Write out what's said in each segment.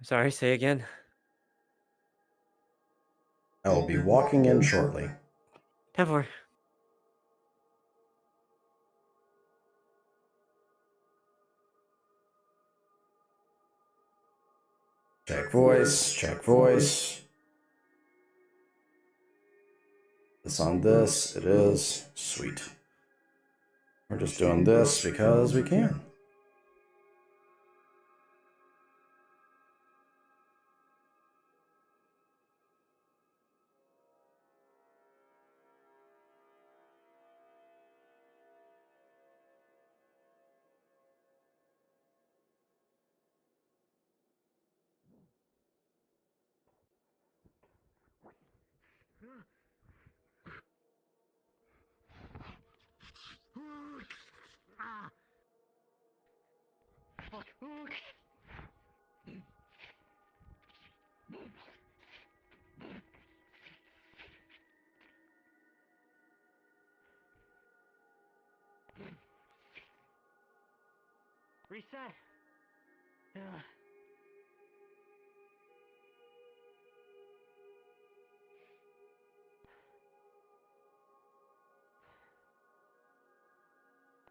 Sorry, say again. I will be walking in shortly. 10-4. Check voice, check voice. This on this, it is. Sweet. We're just doing this because we can. Reset.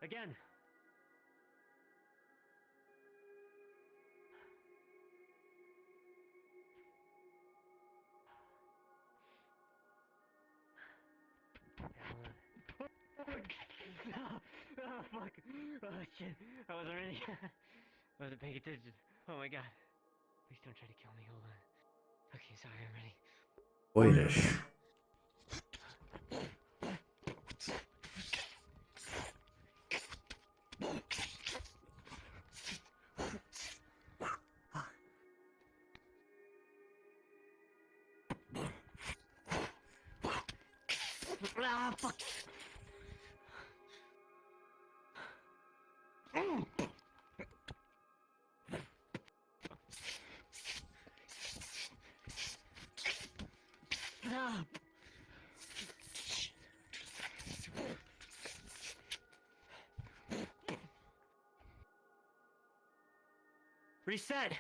Again. Oh, fuck. Oh, shit. I wasn't ready. I wasn't paying attention. Oh my god. Please don't try to kill me. Hold on. Okay, sorry, I'm ready. Wait-ish. Ah, fuck. Ah. Reset.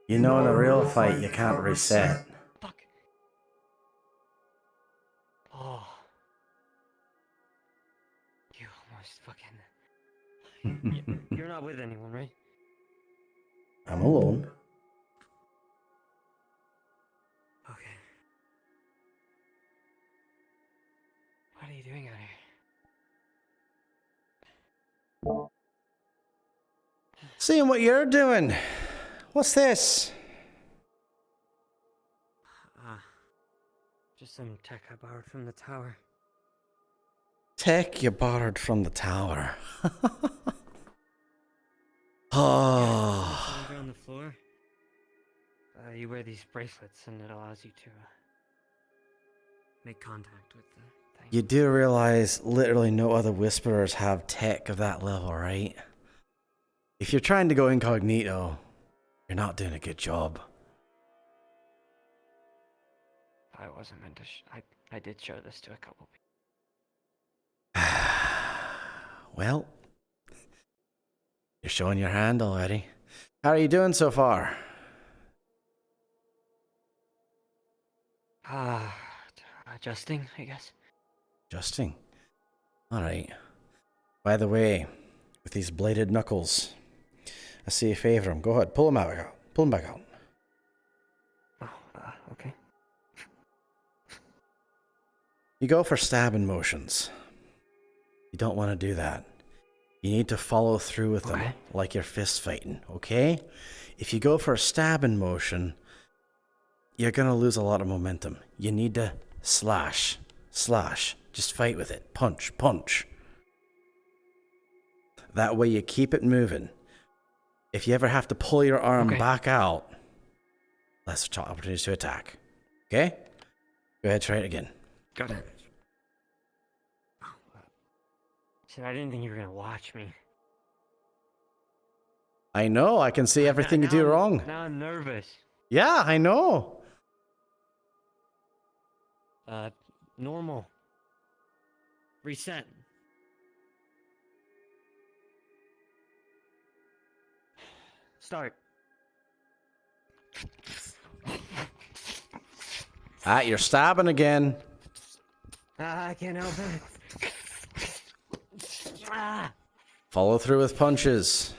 You know, in a real fight, you can't reset. Fuck. Oh. You almost fucking... You're not with anyone, right? I'm alone. Okay. What are you doing out here? Seeing what you're doing. What's this? Just some tech I borrowed from the tower. Tech you borrowed from the tower. Oh. On the floor. You wear these bracelets and it allows you to make contact with the thing. You do realize literally no other whisperers have tech of that level, right? If you're trying to go incognito, you're not doing a good job. I wasn't meant to. I did show this to a couple people. Well, you're showing your hand already. How are you doing so far? Adjusting, I guess. Adjusting. All right. By the way, with these bladed knuckles, I see a favor. Go ahead, pull them out. Pull them back out. Oh, okay. You go for stabbing motions. You don't want to do that. You need to follow through with them like you're fist fighting, okay? If you go for a stabbing motion, you're going to lose a lot of momentum. You need to slash. Just fight with it. Punch. That way you keep it moving. If you ever have to pull your arm back out, less opportunities to attack. Okay? Go ahead, try it again. Got it. Shit, I didn't think you were gonna watch me. I know, I can see everything you do wrong. Now I'm nervous. Yeah, I know. Normal. Reset. Start. Ah, you're stabbing again. I can't help it. Ah. Follow through with punches.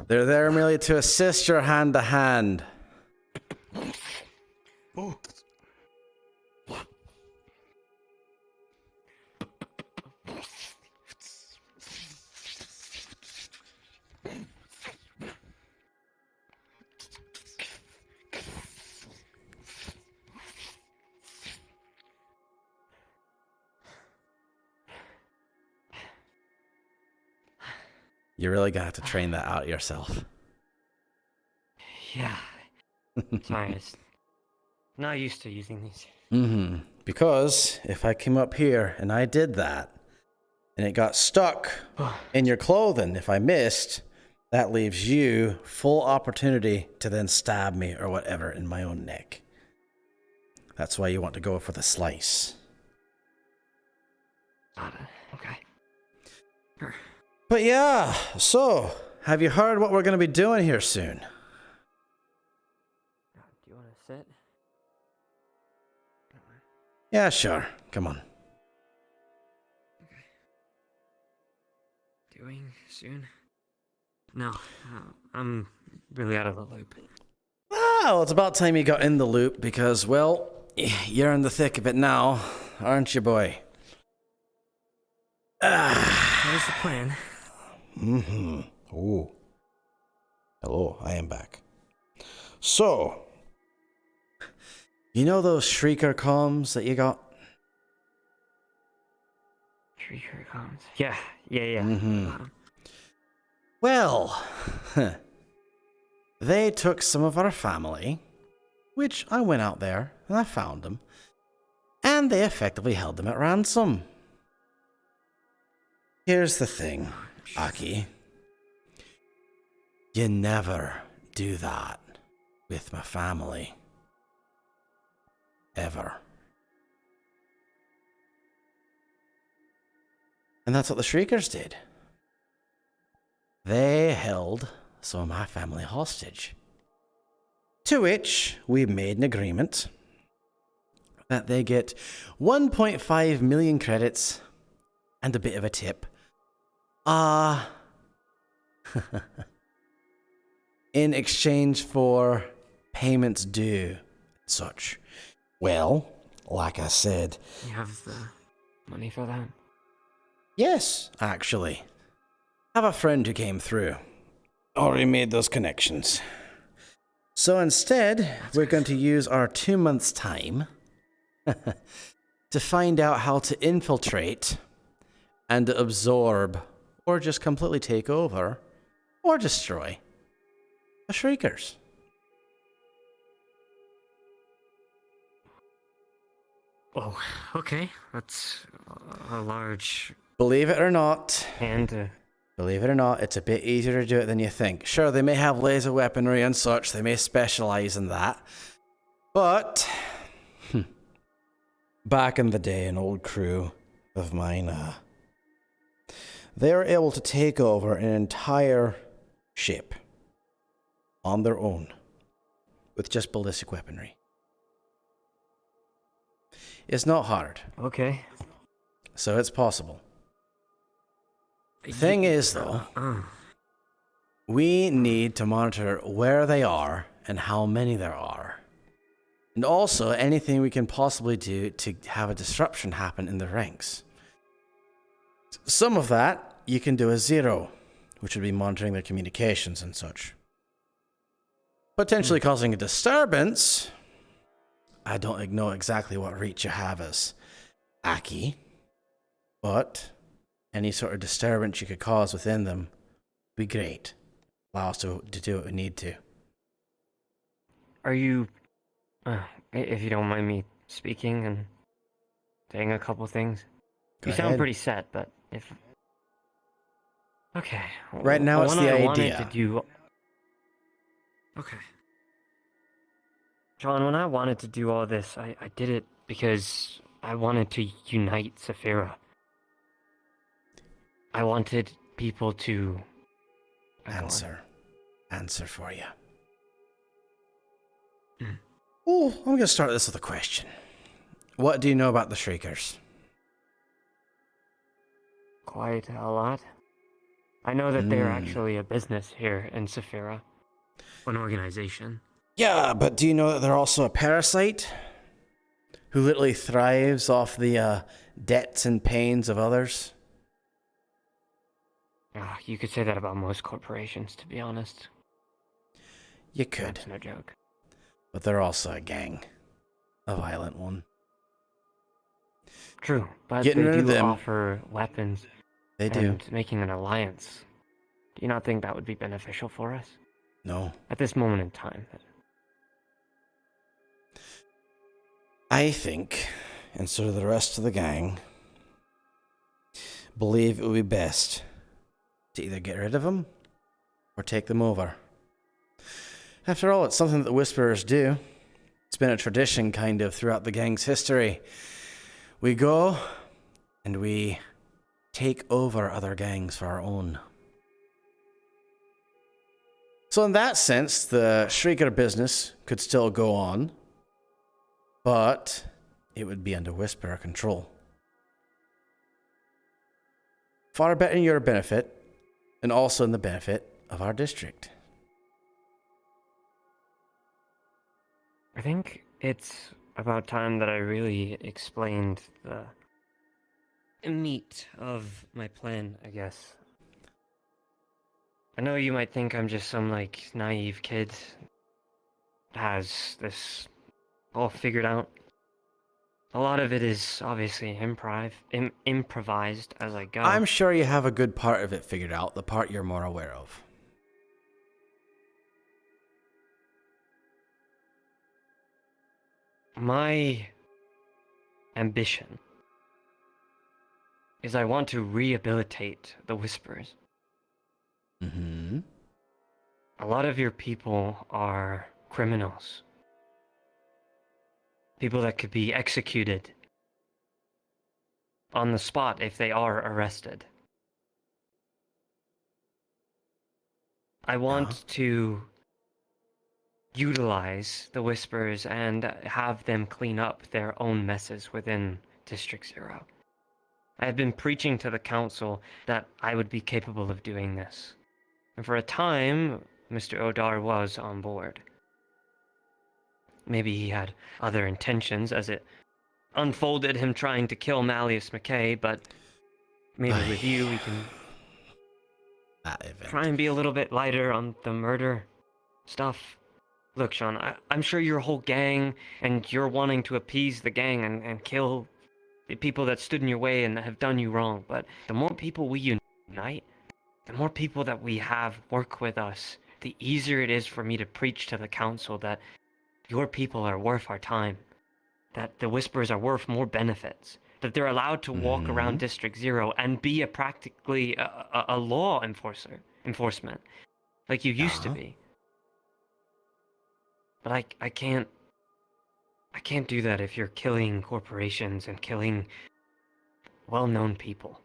They're there merely to assist your hand to hand. Oh. You really got to have to train that out yourself. Yeah. Sorry, it's not used to using these. Mm-hmm. Because if I came up here and I did that, and it got stuck in your clothing, if I missed, that leaves you full opportunity to then stab me or whatever in my own neck. That's why you want to go for the slice. Okay. Sure. But yeah, so, have you heard what we're going to be doing here soon? Do you want to sit? Yeah, sure. Come on. Okay. Doing soon? No, I'm really out of the loop. Well, it's about time you got in the loop because, well, you're in the thick of it now, aren't you, boy? What is the plan? Mm-hmm. Ooh. Hello, I am back. So, you know those shrieker comms that you got? Shrieker comms. Yeah. Mm-hmm. Well, they took some of our family, which I went out there and I found them, and they effectively held them at ransom. Here's the thing, Aki. You never do that with my family. Ever. And that's what the Shriekers did. They held some of my family hostage. To which we made an agreement that they get 1.5 million credits and a bit of a tip. In exchange for payments due and such. Well, like I said... You have the money for that? Yes, actually. I have a friend who came through. Already made those connections. So instead, we're going to use our 2 months' time to find out how to infiltrate and absorb, or just completely take over, or destroy the Shriekers. Oh, okay. That's a large... Believe it or not, And, believe it or not, it's a bit easier to do it than you think. Sure, they may have laser weaponry and such, they may specialize in that, but back in the day, an old crew of mine, they were able to take over an entire ship on their own with just ballistic weaponry. It's not hard, okay. so it's possible. The thing is, though, we need to monitor where they are and how many there are. And also anything we can possibly do to have a disruption happen in the ranks. Some of that you can do as Z3ro, which would be monitoring their communications and such. Potentially causing a disturbance. I don't know exactly what reach you have as Aki, but any sort of disturbance you could cause within them would be great. Allow us to do what we need to. Are you... if you don't mind me speaking and saying a couple things. Go You sound ahead. pretty set, but if... Okay. Right now it's the I idea. wanted to do... Okay. John, when I wanted to do all this, I did it because I wanted to unite Z3ro. I wanted people to... Answer for you. Mm. Oh, I'm going to start this with a question. What do you know about the Shriekers? Quite a lot. I know that they're actually a business here in Z3ro. An organization. Yeah, but do you know that they're also a parasite? Who literally thrives off the debts and pains of others? You could say that about most corporations, to be honest. You could. That's no joke. But they're also a gang. A violent one. True, but Getting they rid of do them. offer weapons. They do. And making an alliance. Do you not think that would be beneficial for us? No. At this moment in time. I think, and so do the rest of the gang, believe it would be best to either get rid of them or take them over. After all, it's something that the Whisperers do. It's been a tradition kind of throughout the gang's history. We go and we take over other gangs for our own. So in that sense, the Shrieker business could still go on, but it would be under Whisperer control. Far better in your benefit, and also in the benefit of our district. I think it's about time that I really explained the meat of my plan, I guess. I know you might think I'm just some, naive kid that has this all figured out. A lot of it is obviously improvised as I go. I'm sure you have a good part of it figured out, the part you're more aware of. My ambition is I want to rehabilitate the Whisperers. Mm-hmm. A lot of your people are criminals. People that could be executed on the spot if they are arrested. I want to utilize the Whisperers and have them clean up their own messes within District 0. I have been preaching to the council that I would be capable of doing this. And for a time, Mr. Odar was on board. Maybe he had other intentions as it unfolded him trying to kill Malleus McKay, but maybe with you we can try and be a little bit lighter on the murder stuff. Look, Sean, I'm sure your whole gang, and you're wanting to appease the gang and kill the people that stood in your way and have done you wrong, but the more people we unite, the more people that we have work with us, the easier it is for me to preach to the council that your people are worth our time, that the Whisperers are worth more benefits, that they're allowed to walk around District 0 and be practically a law enforcement, like you used to be. But I can't do that if you're killing corporations and killing well-known people.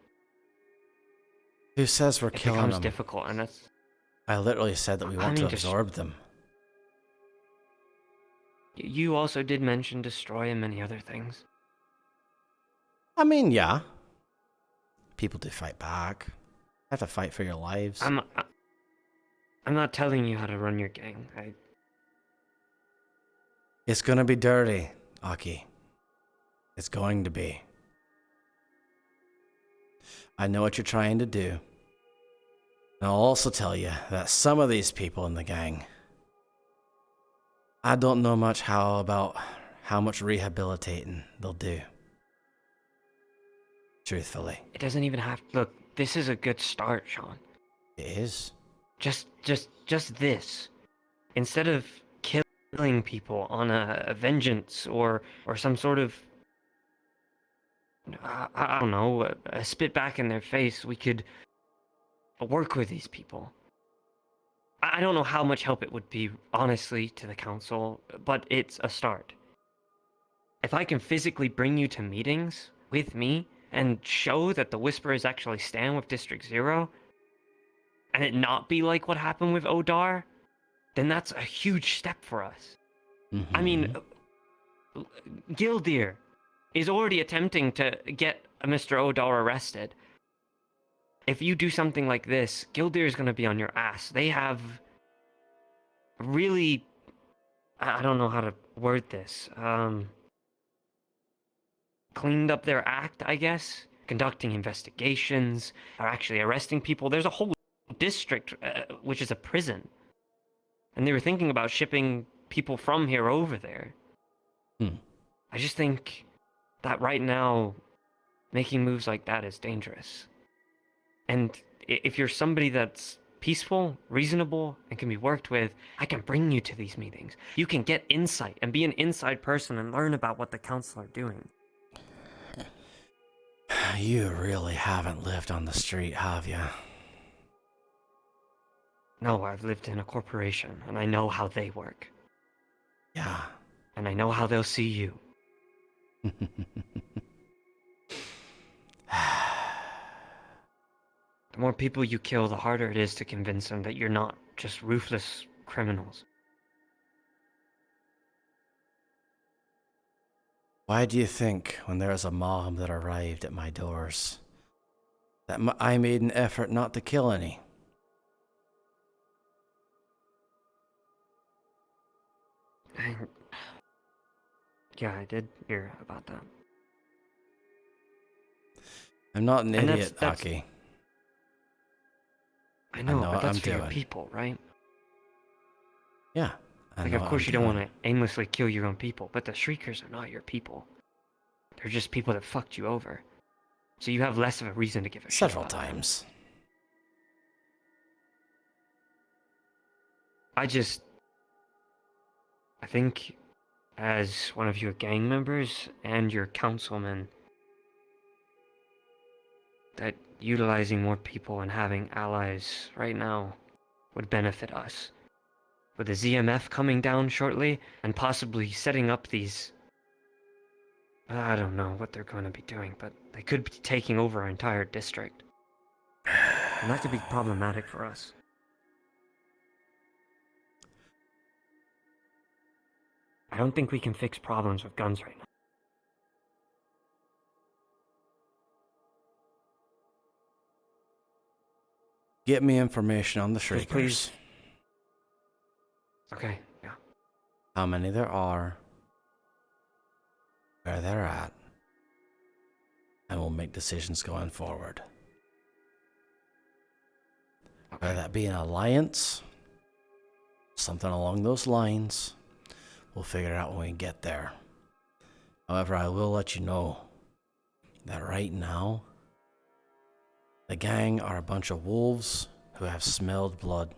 Who says we're killing them? It becomes difficult, and that's... I literally said that we want to absorb them. You also did mention destroy and many other things. I mean, yeah. People do fight back. Have to fight for your lives. I'm not telling you how to run your gang. It's gonna be dirty, Aki. It's going to be. I know what you're trying to do. And I'll also tell you that some of these people in the gang, I don't know much about how much rehabilitating they'll do. Truthfully. It doesn't even have... Look, this is a good start, Sean. It is. Just this. Instead of killing people on a vengeance or some sort of... I don't know, a spit back in their face, we could work with these people. I don't know how much help it would be, honestly, to the council, but it's a start. If I can physically bring you to meetings with me and show that the Whisperers actually stand with District Zero, and it not be like what happened with Odar, then that's a huge step for us. I mean, Gildir is already attempting to get Mr. Odar arrested. If you do something like this, Gildir is going to be on your ass. They have really, I don't know how to word this, cleaned up their act, I guess, conducting investigations, are actually arresting people. There's a whole district, which is a prison. And they were thinking about shipping people from here over there. I just think that right now, making moves like that is dangerous. And if you're somebody that's peaceful, reasonable, and can be worked with, I can bring you to these meetings. You can get insight and be an inside person and learn about what the council are doing. You really haven't lived on the street, have you? No, I've lived in a corporation, and I know how they work. Yeah. And I know how they'll see you. The more people you kill, the harder it is to convince them that you're not just ruthless criminals. Why do you think, when there was a mob that arrived at my doors, that I made an effort not to kill any? Yeah, I did hear about that. I'm not an And idiot, that's Aki. I know, what but that's I'm for your doing. people, right? Yeah. Like, of course you don't want to aimlessly kill your own people, but the Shriekers are not your people. They're just people that fucked you over. So you have less of a reason to give a shit Several about them. times. I think, as one of your gang members and your councilman, that utilizing more people and having allies right now would benefit us. With the ZMF coming down shortly, and possibly setting up these... I don't know what they're going to be doing, but they could be taking over our entire district. And that could be problematic for us. I don't think we can fix problems with guns right now. Get me information on the Just Shriekers. please. Okay, yeah. How many there are, where they're at, and we'll make decisions going forward. Okay. Whether that be an alliance, something along those lines, we'll figure it out when we get there. However, I will let you know that right now, the gang are a bunch of wolves who have smelled blood.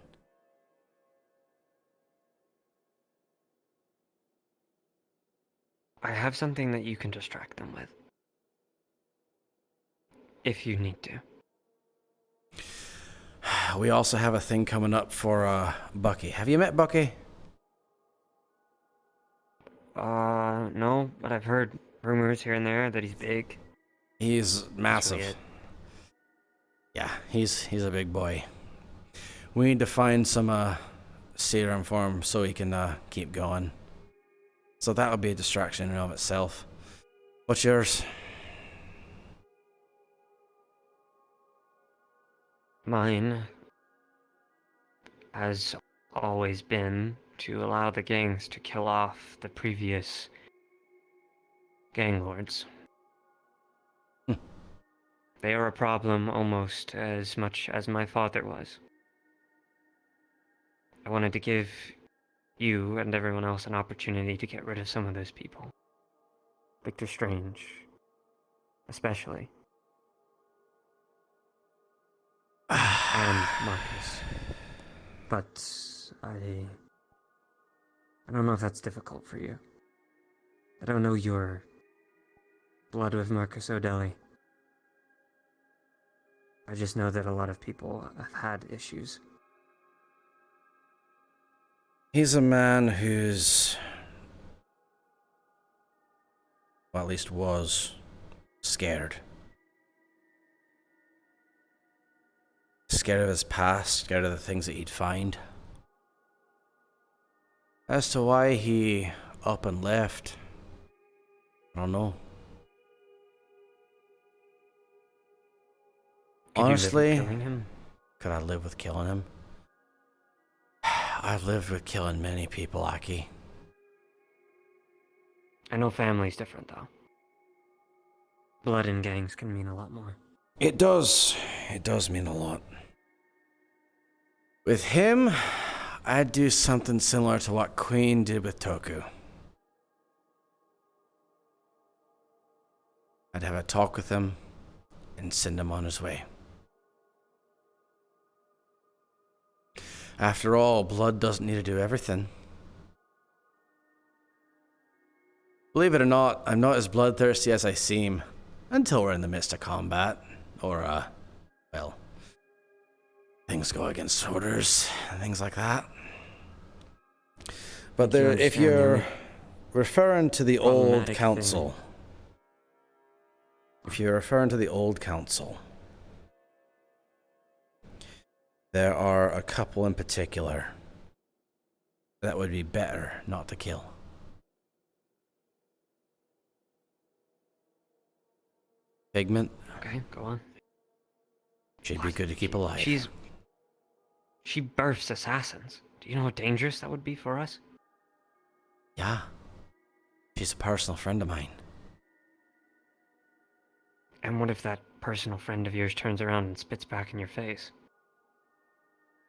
I have something that you can distract them with. If you need to. We also have a thing coming up for Bucky. Have you met Bucky? No, but I've heard rumors here and there that he's big. He's massive. That's really it. Yeah, he's a big boy. We need to find some serum for him so he can keep going. So that would be a distraction in and of itself. What's yours? Mine has always been to allow the gangs to kill off the previous gang lords. They are a problem almost as much as my father was. I wanted to give you and everyone else an opportunity to get rid of some of those people. Victor Strange, especially. And Marcus. But I don't know if that's difficult for you. I don't know your blood with Marcus O'Delly. I just know that a lot of people have had issues. He's a man who's Or at least was scared. Scared of his past, scared of the things that he'd find. As to why he up and left, I don't know. Honestly, killing him? Could I live with killing him? I've lived with killing many people, Aki. I know family's different, though. Blood in gangs can mean a lot more. It does. It does mean a lot. With him, I'd do something similar to what Queen did with Toku. I'd have a talk with him and send him on his way. After all, blood doesn't need to do everything. Believe it or not, I'm not as bloodthirsty as I seem, until we're in the midst of combat, or, well, things go against orders, and things like that. But there, if you're referring to the old council, there are a couple in particular that would be better not to kill. Pigment. Okay, go on. She'd be good to keep alive. She births assassins. Do you know how dangerous that would be for us? Yeah. She's a personal friend of mine. And what if that personal friend of yours turns around and spits back in your face?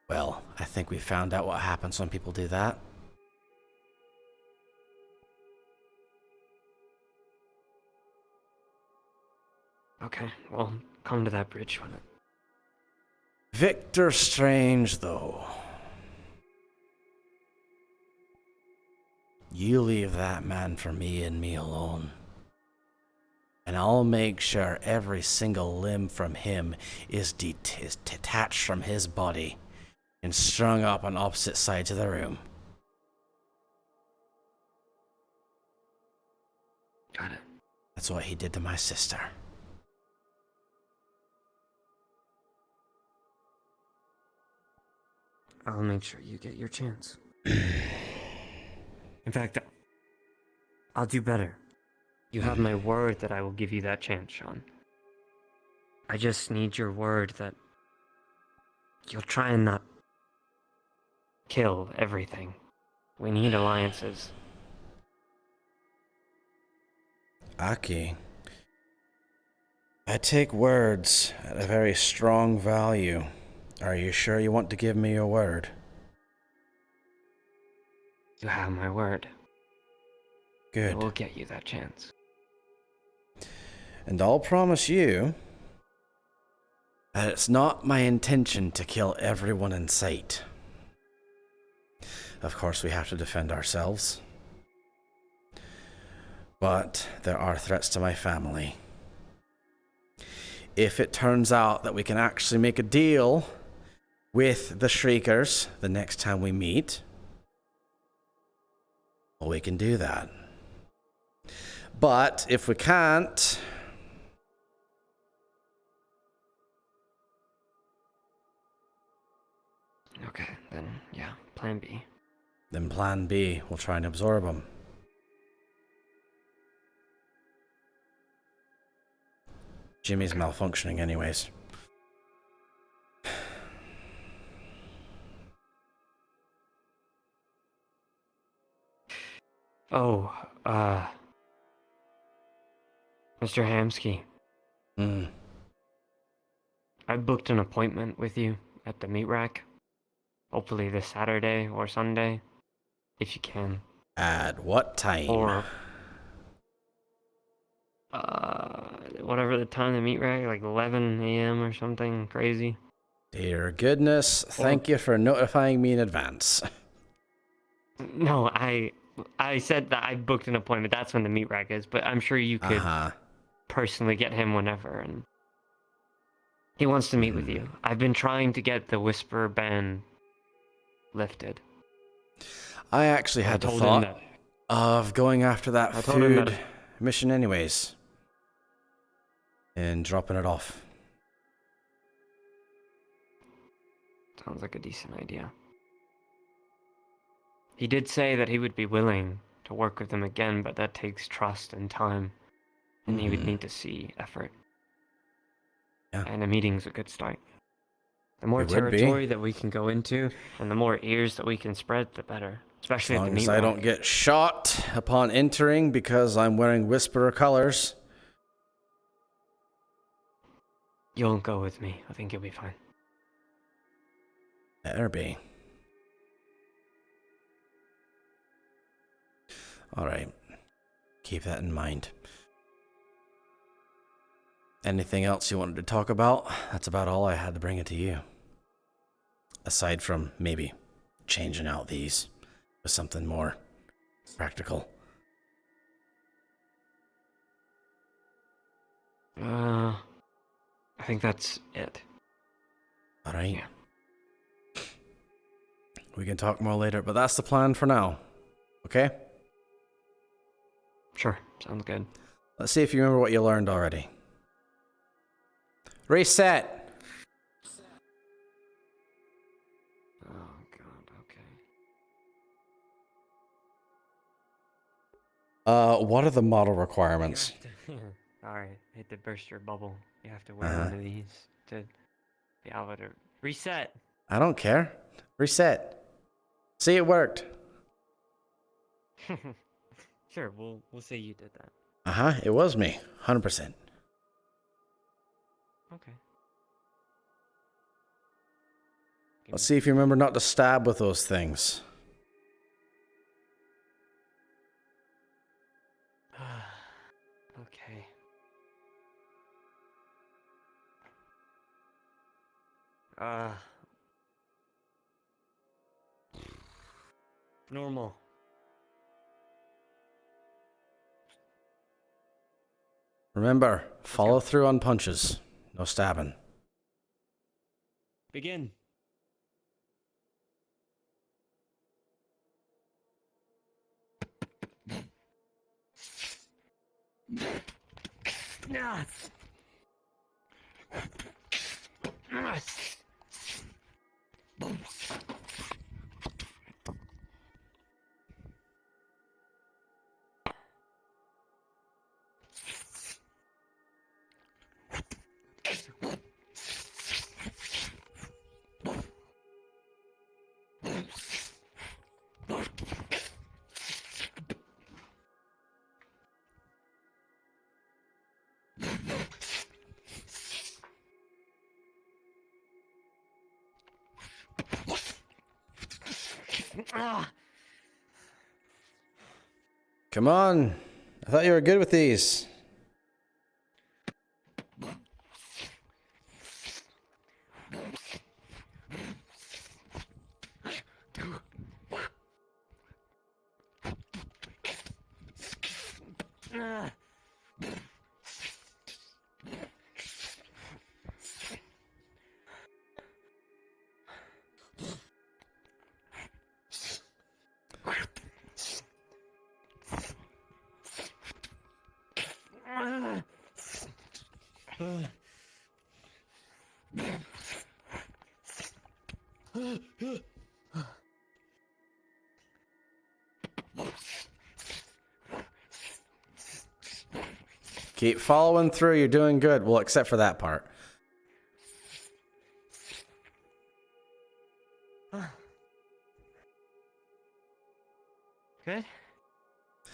Well, I think we found out what happens when people do that. Okay, well, come to that bridge when it... Victor Strange, though. You leave that man for me and me alone. And I'll make sure every single limb from him is detached from his body and strung up on opposite sides of the room. Got it. That's what he did to my sister. I'll make sure you get your chance. In fact, I'll do better. You have my word that I will give you that chance, Sean. I just need your word that you'll try and not kill everything. We need alliances. Aki, I take words at a very strong value. Are you sure you want to give me your word? You have my word. Good. I will get you that chance. And I'll promise you that it's not my intention to kill everyone in sight. Of course, we have to defend ourselves. But there are threats to my family. If it turns out that we can actually make a deal with the Shriekers the next time we meet, well, we can do that. But if we can't, Okay, then, yeah, plan B. then plan B, we'll try and absorb them. Jimmy's malfunctioning anyways. Oh, Mr. Hamsky, I booked an appointment with you at the meat rack. Hopefully this Saturday or Sunday, if you can. At what time? Or, whatever the time the meat rack, like 11 a.m. or something crazy. Dear goodness, thank you for notifying me in advance. No, I said that I booked an appointment. That's when the meat rack is, but I'm sure you could personally get him whenever, and he wants to meet with you. I've been trying to get the whisper ban lifted. I actually had the thought of going after that food mission anyways. And dropping it off. Sounds like a decent idea. He did say that he would be willing to work with them again, but that takes trust and time. And he would need to see effort. Yeah. And a meeting's a good start. The more It would be. territory that we can go into, and the more ears that we can spread, the better. Especially As at the long meat as I rack. don't get shot upon entering because I'm wearing Whisperer colors. You'll go with me. I think you'll be fine. Better be. Alright. Keep that in mind. Anything else you wanted to talk about? That's about all I had to bring it to you. Aside from maybe changing out these with something more practical. I think that's it. Alright. Yeah. We can talk more later, but that's the plan for now. Okay? Sure, sounds good. Let's see if you remember what you learned already. Reset! Oh god, okay. What are the model requirements? Alright, hate to burst your bubble. You have to wear one of these to be able to reset. I don't care. Reset. See, it worked. Sure, we'll say you did that. Uh-huh, it was me. 100%. Okay. Let's see if you remember not to stab with those things. Okay. Normal. Remember, follow through on punches. No stabbing. Begin. Come on. I thought you were good with these. Keep following through. You're doing good. Well, except for that part. Good?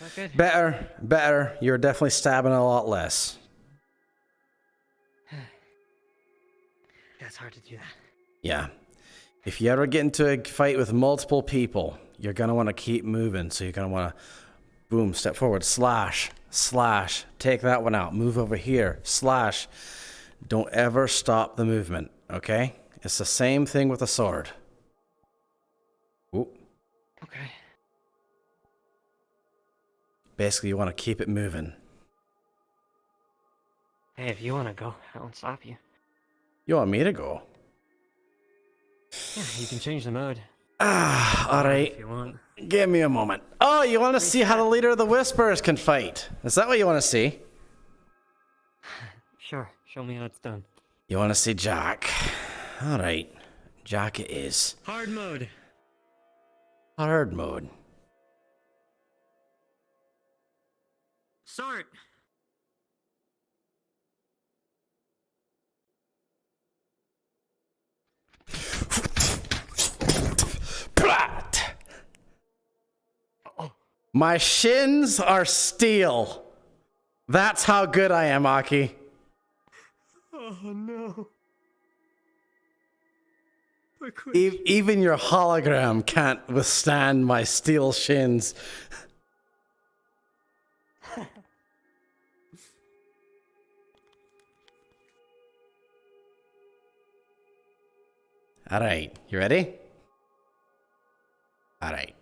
Not good? Better. You're definitely stabbing a lot less. Yeah, it's hard to do that. Yeah. If you ever get into a fight with multiple people, you're going to want to keep moving. So you're going to want to, boom, step forward, slash, take that one out, move over here, slash. Don't ever stop the movement, okay? It's the same thing with a sword. Ooh. Okay. Basically, you want to keep it moving. Hey, if you want to go, I won't stop you. You want me to go? Yeah, you can change the mode. All right. If you want. Give me a moment. Oh, you want to see how the leader of the Whisperers can fight? Is that what you want to see? Sure, show me how it's done. You want to see Jack? All right. Jack it is. Hard mode. Hard mode. Start. Blat! Oh. My shins are steel. That's how good I am, Aki. Oh no. Even your hologram can't withstand my steel shins. All right, you ready? All right.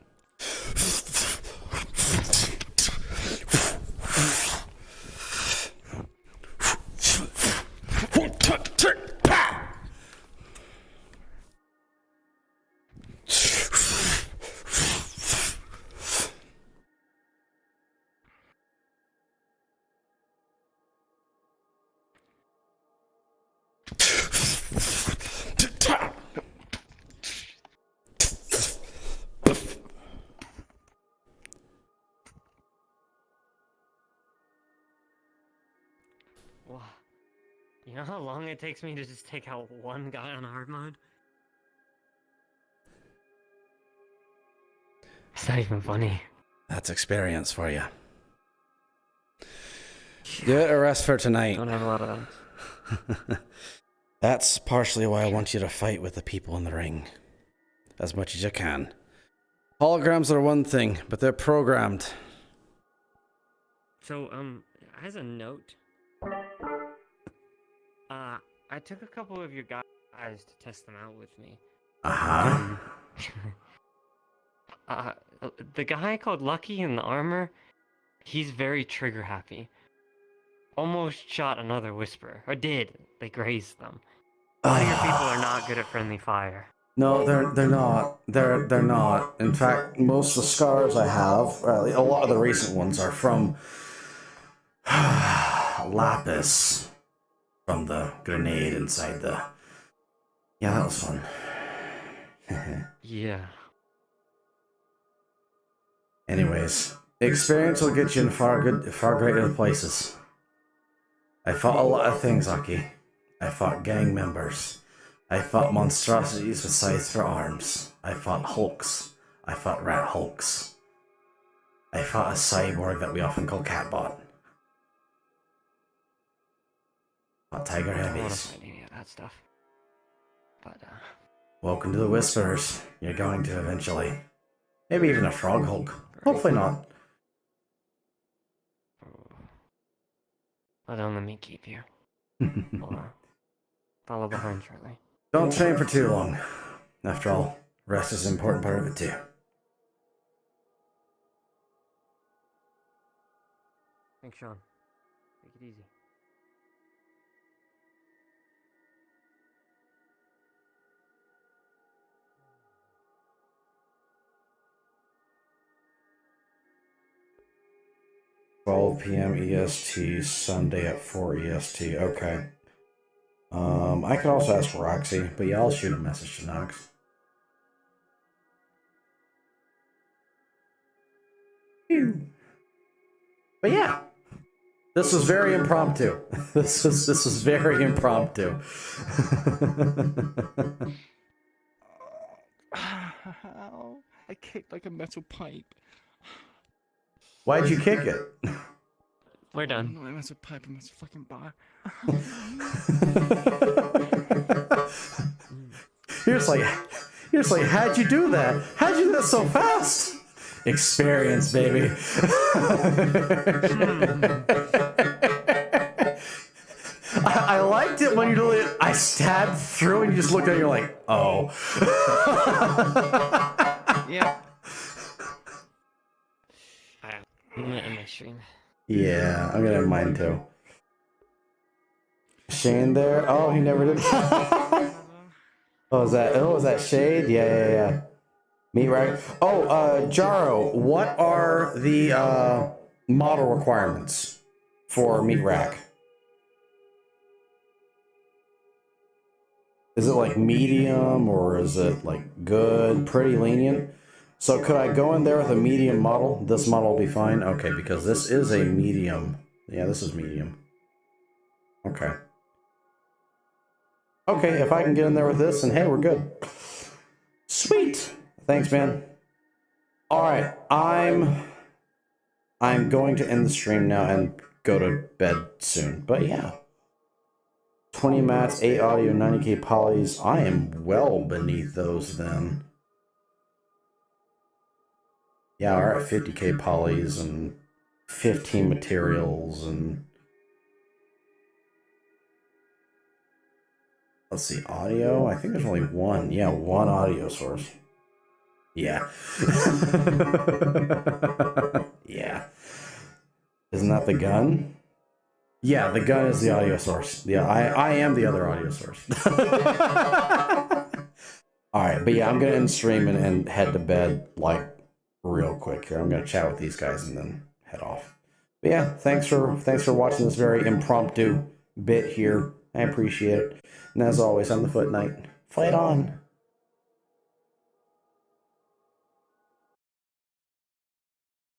Wow. You know how long it takes me to just take out one guy on hard mode? It's not even funny. That's experience for you. Get a rest for tonight. Don't have a lot of that. That's partially why I want you to fight with the people in the ring. As much as you can. Holograms are one thing, but they're programmed. So, as a note, I took a couple of your guys to test them out with me. Uh-huh. The guy called Lucky in the armor, he's very trigger happy. Almost shot another Whisperer, or did. They grazed them. A lot of your people are not good at friendly fire. No, they're not. They're not. In fact, most of the scars I have, a lot of the recent ones are from Lapis. From the grenade inside the... Yeah, that was fun. Yeah. Anyways, experience will get you in far greater places. I fought a lot of things, Aki. I fought gang members. I fought monstrosities with scythes for arms. I fought hulks. I fought rat hulks. I fought a cyborg that we often call Catbot. Fought tiger I don't want to heavies. find any of that stuff. But, Welcome to the Whisperers. You're going to eventually. Maybe even a frog hulk. Hopefully not. well, don't let me keep you. I'll, follow behind shortly. Don't train for too long. After all, rest is an important part of it too. Thanks, Sean. Take it easy. $12 p.m. EST, Sunday at 4 EST. Okay. I could also ask Roxy, but yeah, I'll shoot a message to Nox. But yeah, this was very impromptu. This was very impromptu. I kicked like a metal pipe. Why'd you kick it? We're done. Not a metal pipe, a metal fucking bar. You're just like, how'd you do that? How'd you do that so fast? Experience, baby. I liked it when you literally, I stabbed through and you just looked at it and you're like, oh. Yeah. I'm gonna end my stream. Yeah, I'm gonna have mine too. Shane there? Oh, he never did. Oh, was that Shade? Yeah. Meat rack. Oh, Jaro, what are the model requirements for meat rack? Is it like medium or is it like good, pretty lenient? So could I go in there with a medium model? This model will be fine? Okay, because this is a medium. Yeah, this is medium. Okay. Okay, if I can get in there with this, and hey, we're good. Sweet! Thanks, man. Alright, I'm going to end the stream now and go to bed soon. But yeah. 20 mats, 8 audio, 90k polys. I am well beneath those then. Yeah, we're at 50k polys and 15 materials and... Let's see, audio? I think there's only one. Yeah, one audio source. Yeah. Yeah. Isn't that the gun? Yeah, the gun is the audio source. Yeah, I am the other audio source. Alright, but yeah, I'm gonna end stream and head to bed, like, real quick here. I'm gonna chat with these guys and then head off. But yeah, thanks for watching this very impromptu bit here. I appreciate it. And as always, I'm the FootKnight. Fight on!